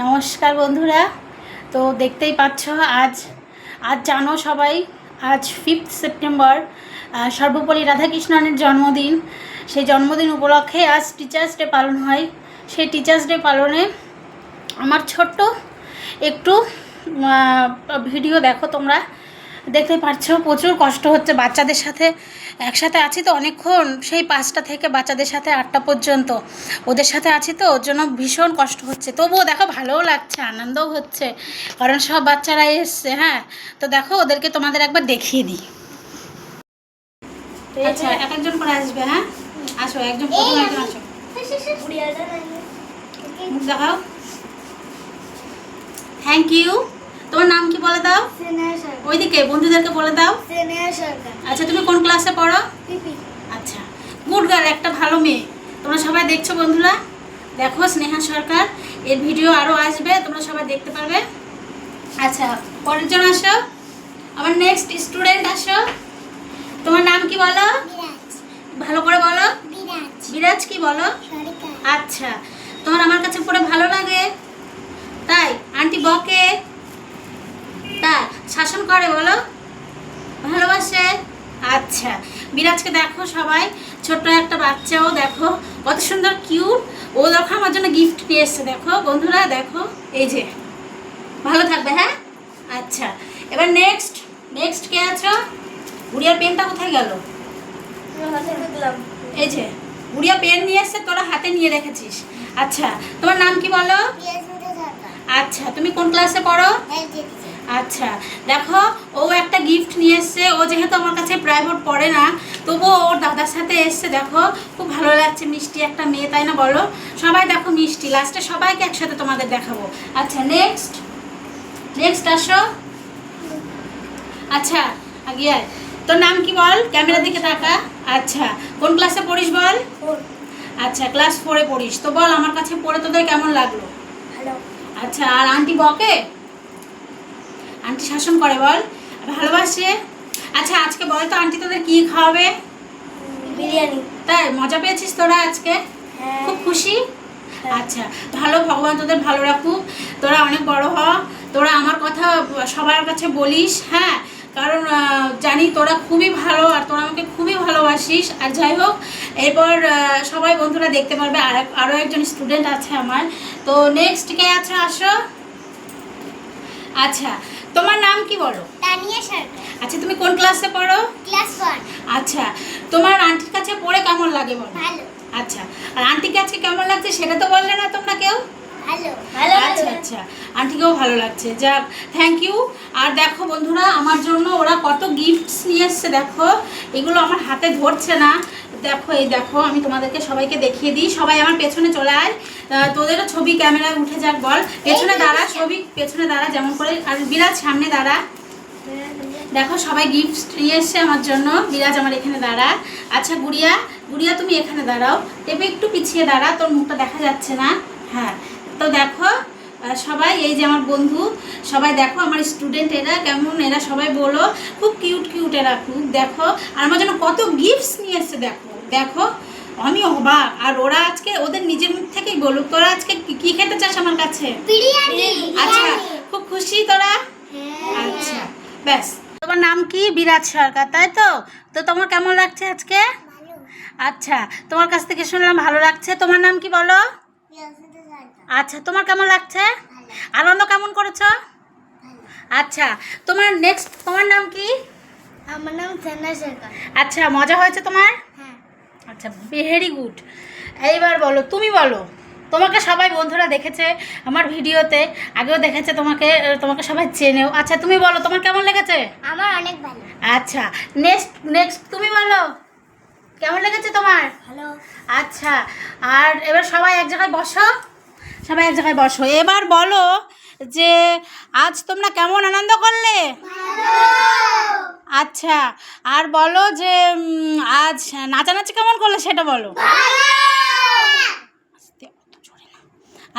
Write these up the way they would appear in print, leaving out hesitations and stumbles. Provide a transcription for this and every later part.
নমস্কার বন্ধুরা। তো দেখতেই পাচ্ছ আজ আজ জানো সবাই, আজ 5 সেপ্টেম্বর সর্বপল্লী রাধাকৃষ্ণনের জন্মদিন। সেই জন্মদিন উপলক্ষে আজ টিচার্স ডে পালন হয়। সেই টিচার্স ডে পালনে আমার ছোট্ট একটু ভিডিও দেখো তোমরা। দেখতে পাচ্ছ প্রচুর কষ্ট হচ্ছে বাচ্চাদের সাথে। একসাথে আছি তো অনেকক্ষণ, সেই 5টা থেকে বাচ্চাদের সাথে 8টা পর্যন্ত ওদের সাথে আছি, তো ওর জন্য ভীষণ কষ্ট হচ্ছে। তবুও দেখো ভালোও লাগছে, আনন্দও হচ্ছে, কারণ সব বাচ্চারা এসছে। হ্যাঁ, তো দেখো ওদেরকে তোমাদের একবার দেখিয়ে দিই। আচ্ছা, এক একজন করে আসবে। হ্যাঁ, আসো, একজন প্রথম একজন আসো, মুখ দেখাও। Thank you. তোমার নাম কি বলে দাও? ওইদিকে বন্ধুদেরকে বলে দাও। আচ্ছা, তুমি কোন ক্লাসে পড়ো? আচ্ছা, গুড গার্ল, একটা ভালো মেয়ে। তোমরা সবাই দেখছো বন্ধুরা, দেখো স্নেহা সরকার, এর ভিডিও আরও আসবে, তোমরা সবাই দেখতে পারবে। আচ্ছা, পরের জন আসো, আমার নেক্সট স্টুডেন্ট আসো। তোমার নাম কি বলো? ভালো করে বলো। বিরাজ। কি বলো? আচ্ছা, তোমার আমার কাছে পড়ে ভালো লাগে তাই? আন্টি বকে তাই? শাসন করে বলো? ভালোবাসে? আচ্ছা, বিরাজকে দেখো সবাই, ছোট্ট একটা বাচ্চাও দেখো কত সুন্দর কিউট। ও দেখো আমার জন্য গিফট নিয়ে এসছে, দেখো বন্ধুরা, দেখো এই যে। ভালো থাকবে। হ্যাঁ, আচ্ছা, এবার নেক্সট কে আছো? গুড়িয়ার পেনটা কোথায় গেল? এই যে গুড়িয়া পেন নিয়ে এসছে, তোরা হাতে নিয়ে রেখেছিস। আচ্ছা, তোমার নাম কি বলো? আচ্ছা, তুমি কোন ক্লাসে পড়ো? আচ্ছা, দেখো ও একটা গিফট নিয়ে এসছে। ও যেহেতু আমার কাছে প্রাইভেট পড়ে না, তবুও ওর দাদার সাথে এসছে। দেখো খুব ভালো লাগছে, মিষ্টি একটা মেয়ে, তাই না বলো? সবাই দেখো মিষ্টি। লাস্টে সবাইকে একসাথে তোমাদের দেখাবো। আচ্ছা, নেক্সট আসো। আচ্ছা, আগে আয়। তোর নাম কি বল? ক্যামেরার দিকে তাকা। আচ্ছা, কোন ক্লাসে পড়িস বল? আচ্ছা, ক্লাস 4-এ পড়িস। তো বল আমার কাছে পড়ে তোদের কেমন লাগলো? ভালো। আচ্ছা, আর আন্টি বকে? আন্টি শাসন করে বল? ভালোবাসে? আচ্ছা, আজকে বল তো আন্টি তোদের কি খাওয়াবে? বিরিয়ানি। তাই? মজা পেয়েছিস তোরা আজকে? হ্যাঁ। খুব খুশি? আচ্ছা, ভালো, ভগবান তোদের ভালো রাখুক, তোরা অনেক বড় হ। তোরা আমার কথা সবার কাছে বলিস। হ্যাঁ, কারণ জানি তোরা খুবই ভালো আর তোরা আমাকে খুবই ভালোবাসিস। আর যাই হোক, এরপর সবাই বন্ধুরা দেখতে পারবে। আরও একজন স্টুডেন্ট আছে আমার। তো নেক্সট কে আছে? আসো। আচ্ছা, তোমার নাম কি বলো? তানিয়া সরকার। আচ্ছা, তুমি কোন ক্লাসে পড়ো? ক্লাস 1। আচ্ছা, তোমার আন্টির কাছে পড়ে কেমন লাগে বলো? ভালো। আচ্ছা, আর আন্টিকে আজকে কেমন লাগছে সেটা তো বললে না তোমরা কেউ? ভালো। আচ্ছা আচ্ছা, আন্টিকেও ভালো লাগছে। যাক, থ্যাংক ইউ। আর দেখো বন্ধুরা, আমার জন্য ওরা কত গিফটস নিয়ে এসছে। দেখো এগুলো আমার হাতে ধরছে না। দেখো, এই দেখো, আমি তোমাদেরকে সবাইকে দেখিয়ে দিই। সবাই আমার পেছনে চলে আয়, তোদেরও ছবি ক্যামেরায় উঠে যাক। বল পেছনে দাঁড়া, ছবি পেছনে দাঁড়া যেমন করে। আর বিরাজ সামনে দাঁড়া। দেখো সবাই গিফট নিয়ে এসছে আমার জন্য। বিরাজ আমার এখানে দাঁড়া। আচ্ছা, গুড়িয়া তুমি এখানে দাঁড়াও। টেপে একটু পিছিয়ে দাঁড়া, তোর মুখটা দেখা যাচ্ছে না। হ্যাঁ, তো দেখো সবাই, এই যে আমার বন্ধু সবাই, দেখো আমার স্টুডেন্ট এরা কেমন, এরা সবাই বলো খুব কিউট এরা খুব। দেখো আর আমার জন্য কত গিফটস নিয়ে এসছে। দেখো দেখো, আমি অবাক। আর ওরা আজকে ওদের নিজের মুখ থেকেই বলুক, তোরা আজকে কি খেতে চাস আমার কাছে? বিরিয়ানি। আচ্ছা, খুব খুশি তোরা? আচ্ছা, ব্যাস। তোমার নাম কি? বিরাজ সরকার, তাই তো? তো তোমার কেমন লাগছে আজকে? আচ্ছা, তোমার কাছ থেকে শুনলাম ভালো লাগছে। তোমার নাম কি বলো? আচ্ছা, তোমার কেমন লাগছে? আনন্দ কেমন করেছো? আচ্ছা, তোমার নাম কি? আমার নাম সেনা সরকার। আচ্ছা, মজা হয়েছে তোমার? হ্যাঁ। আচ্ছা, ভেরি গুড। এইবার বলো, তুমি বলো। তোমাকে সবাই বন্ধুরা দেখেছে আমার ভিডিওতে, আগেও দেখেছে তোমাকে সবাই চেনেও। আচ্ছা, তুমি বলো তোমার কেমন লেগেছে? আমার অনেক ভালো। আচ্ছা, নেক্সট তুমি বলো কেমন লেগেছে তোমার? ভালো। আচ্ছা, আর এবার সবাই এক জায়গায় বসো, সবাই এক জায়গায় বসো। এবার বলো যে আজ তোমরা কেমন আনন্দ করলে? আচ্ছা, আর বলো যে আজ নাচানাচি কেমন করলে সেটা বলো।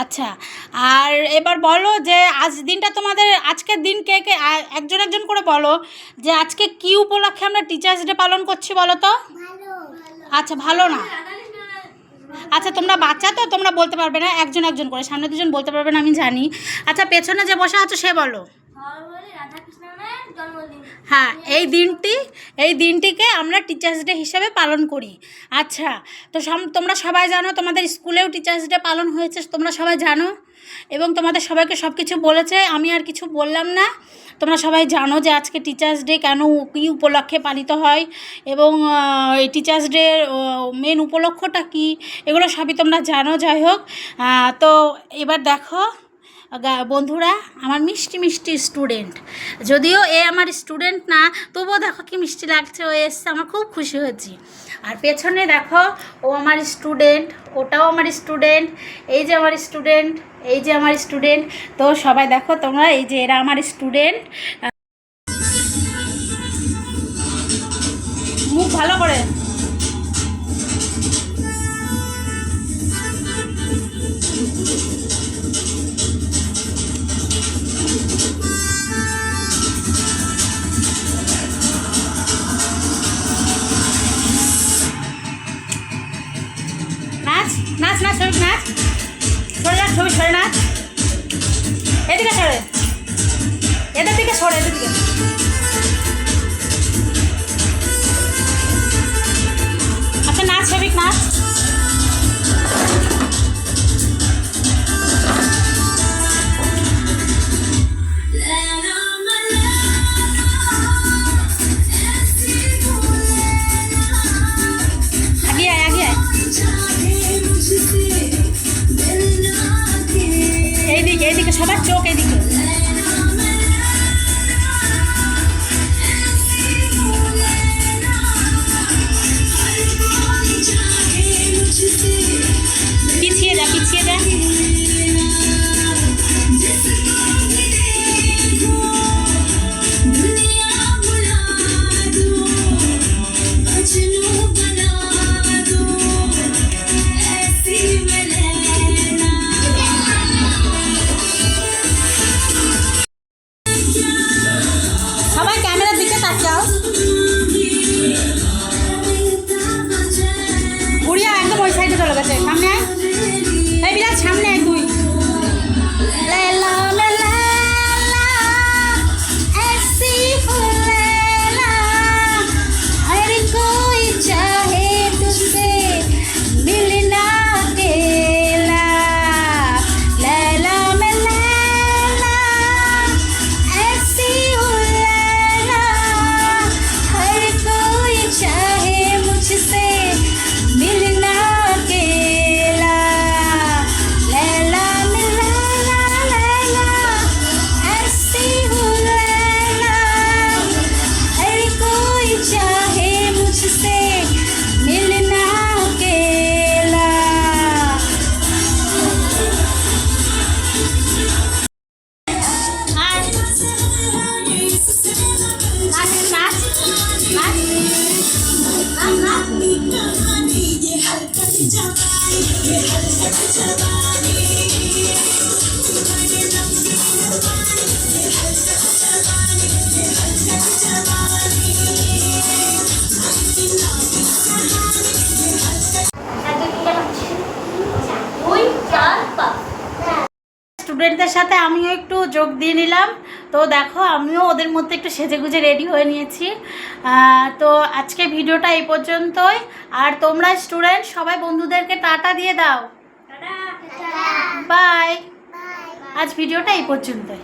আচ্ছা, আর এবার বলো যে আজকের দিন কে কে একজন করে বলো যে আজকে কি উপলক্ষে আমরা টিচার্স ডে পালন করছি বলো তো। আচ্ছা, ভালো না? আচ্ছা তোমরা বাচ্চা তো তোমরা বলতে পারবে না, একজন একজন করে, সামনে দুজন বলতে পারবে না আমি জানি। আচ্ছা পেছনে যে বসে আছো সে বলো। হ্যাঁ, এই দিনটিকে আমরা টিচার্স ডে হিসেবে পালন করি। আচ্ছা, তো তোমরা সবাই জানো তোমাদের স্কুলেও টিচার্স ডে পালন হয়েছে, তোমরা সবাই জানো, এবং তোমাদের সবাইকে সব কিছু বলেছে, আমি আর কিছু বললাম না। তোমরা সবাই জানো যে আজকে টিচার্স ডে কেন, কী উপলক্ষে পালিত হয়, এবং এই টিচার্স ডে মেন উপলক্ষটা কী, এগুলো সবই তোমরা জানো। যাই হোক, তো এবার দেখো বন্ধুরা, আমার মিষ্টি মিষ্টি স্টুডেন্ট, যদিও এ আমার স্টুডেন্ট না, তবুও দেখো কি মিষ্টি লাগছে, ও এসছে, আমার খুব খুশি হয়েছি। আর পেছনে দেখো ও আমার স্টুডেন্ট, ওটাও আমার স্টুডেন্ট, এই যে আমার স্টুডেন্ট, এই যে আমার স্টুডেন্ট। তো সবাই দেখো তোমরা, এই যে এরা আমার স্টুডেন্ট। মুখ ভালো করে। নাচ নাচ নাচ, ছবি নাচ, সরে নাচ, ছবি সরে নাচ, এদিকে সরে, এদের দিকে সরে, এদের দিকে। আচ্ছা নাচ, ছবি নাচ। আগে আয়, আগে আয়, এইদিকে, এইদিকে সবার চোখ এইদিকে। পিছিয়ে যা, পিছিয়ে যা। সবাই ক্যামেরার দিকে তাকাও। গুড়িয়া একদম ওই সাইডে চলে গেছে, সামনে আয়, এই বিরাট সামনে আয় তুই। স্টুডেন্টদের সাথে আমিও একটু যোগ দিয়ে নিলাম। তো দেখো আমিও ওদের মধ্যে একটু সেজেগুজে রেডি হয়ে নিয়েছি। তো আজকে ভিডিওটা এই পর্যন্তই। আর তোমরা স্টুডেন্ট সবাই বন্ধুদেরকে টাটা দিয়ে দাও, বাই। আজ ভিডিওটা এই পর্যন্তই।